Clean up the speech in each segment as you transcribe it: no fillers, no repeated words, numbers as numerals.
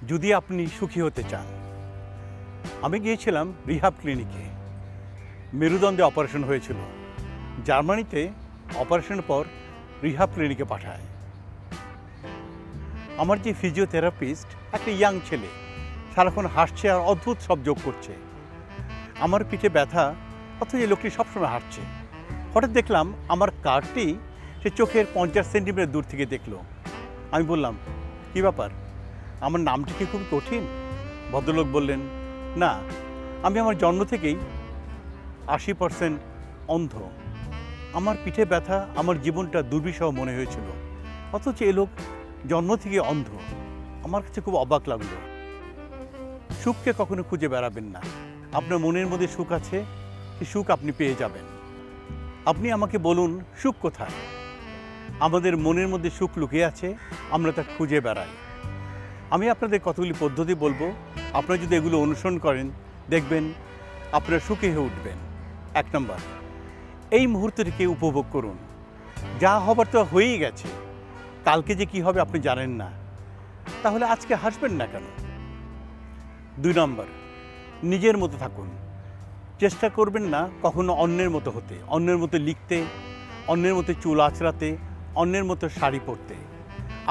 যদি আপনি সুখী হতে চান। আমি গিয়েছিলাম রিহাব ক্লিনিকে। মেরুদণ্ডে অপারেশন হয়েছিল। জার্মানিতে অপারেশনের পর রিহাব ক্লিনিকে পাঠায়। আমার যে ফিজিওথেরাপিস্ট একটা ইয়াং ছেলে, সারাক্ষণ হাসছে আর অদ্ভুত সব যোগ করছে। আমার পিঠে ব্যথা, অথচ এই লোকটি সবসময় হাঁটছে। হঠাৎ দেখলাম আমার কার্ডটি সে চোখের 50 সেন্টিমিটার দূর থেকে দেখলো। আমি বললাম, কী ব্যাপার, আমার নামটি কি খুব কঠিন? ভদ্রলোক বললেন, না, আমি আমার জন্ম থেকেই 80% অন্ধ। আমার পিঠে ব্যথা আমার জীবনটা দুর্বিষহ মনে হয়েছিল, অথচ এ লোক জন্ম থেকে অন্ধ। আমার কাছে খুব অবাক লাগলো। সুখকে কখনো খুঁজে বেড়াবেন না। আপনার মনের মধ্যে সুখ আছে, সেই সুখ আপনি পেয়ে যাবেন। আপনি আমাকে বলুন সুখ কোথায়? আমাদের মনের মধ্যে সুখ লুকিয়ে আছে, আমরা তা খুঁজে বেড়াই। আমি আপনাদের কতগুলি পদ্ধতি বলবো, আপনারা যদি এগুলো অনুসরণ করেন দেখবেন আপনারা সুখী হয়ে উঠবেন। 1 নম্বর, এই মুহূর্তটিকে উপভোগ করুন। যা হবার তো হয়েই গেছে, কালকে যে কী হবে আপনি জানেন না, তাহলে আজকে হাসবেন না কেন? 2 নম্বর, নিজের মতো থাকুন। চেষ্টা করবেন না কখনো অন্যের মতো হতে, অন্যের মতো লিখতে, অন্যের মতো চুল আঁচড়াতে, অন্যের মতো শাড়ি পরতে।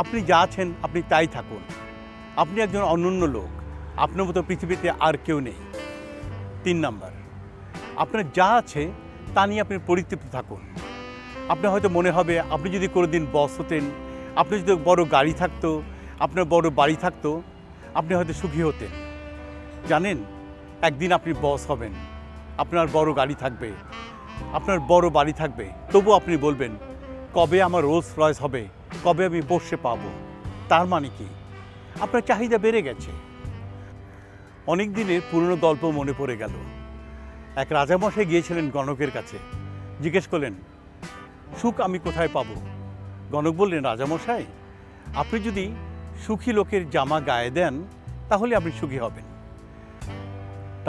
আপনি যা আছেন আপনি তাই থাকুন। আপনি একজন অনন্য লোক, আপনার মতো পৃথিবীতে আর কেউ নেই। 3 নম্বর, আপনার যা আছে তা নিয়ে আপনি পরিতৃপ্ত থাকুন। আপনার হয়তো মনে হবে আপনি যদি কোনোদিন বস হতেন, আপনি যদি বড় গাড়ি থাকতো, আপনার বড় বাড়ি থাকতো, আপনি হয়তো সুখী হতেন। জানেন, একদিন আপনি বস হবেন, আপনার বড় গাড়ি থাকবে, আপনার বড় বাড়ি থাকবে, তবু আপনি বলবেন কবে আমার রোলস রয়েস হবে, কবে আমি বসে পাবো। তার মানে কি? আপনার চাহিদা বেড়ে গেছে। অনেক দিনের পুরনো গল্প মনে পড়ে গেল। এক রাজামশাই গিয়েছিলেন গণকের কাছে, জিজ্ঞেস করলেন, সুখ আমি কোথায় পাবো? গণক বললেন, রাজামশাই, আপনি যদি সুখী লোকের জামা গায়ে দেন তাহলে আপনি সুখী হবেন।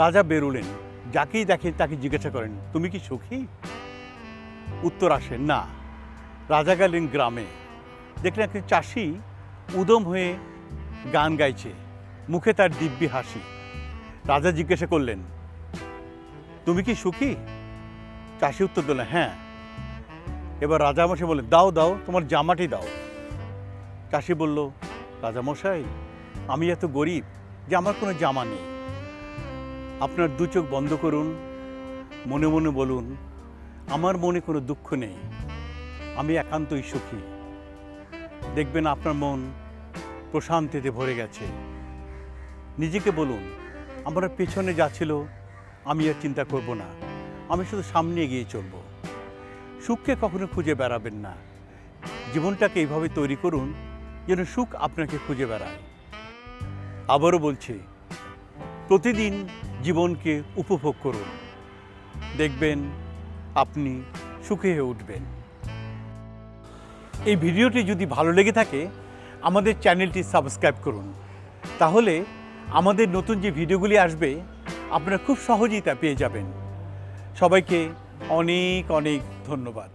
রাজা বেরোলেন, যাকেই দেখেন তাকে জিজ্ঞাসা করেন, তুমি কি সুখী? উত্তর আসে না। রাজা গেলেন গ্রামে, দেখলেন একজন চাষি উদম হয়ে গান গাইছে, মুখে তার দিব্যি হাসি। রাজা জিজ্ঞাসা করলেন, তুমি কি সুখী? চাষি উত্তর দিল, হ্যাঁ। এবার রাজামশাই বললেন, দাও দাও, তোমার জামাটি দাও। চাষি বলল, রাজামশাই, আমি এত গরিব যে আমার কোনো জামা নেই। আপনার 2 চোখ বন্ধ করুন, মনে মনে বলুন, আমার মনে কোনো দুঃখ নেই, আমি একান্তই সুখী। দেখবেন আপনার মন প্রশান্তিতে ভরে গেছে। নিজেকে বলুন, আমার পেছনে যা ছিল আমি আর চিন্তা করব না, আমি শুধু সামনে এগিয়ে চলব। সুখকে কখনো খুঁজে বেড়াবেন না। জীবনটাকে এইভাবে তৈরি করুন যেন সুখ আপনাকে খুঁজে বেড়ায়। আবারও বলছি, প্রতিদিন জীবনকে উপভোগ করুন, দেখবেন আপনি সুখী হয়ে উঠবেন। এই ভিডিওটি যদি ভালো লেগে থাকে আমাদের চ্যানেলটি সাবস্ক্রাইব করুন, তাহলে আমাদের নতুন যে ভিডিওগুলি আসবে আপনারা খুব সহজেই তা পেয়ে যাবেন। সবাইকে অনেক অনেক ধন্যবাদ।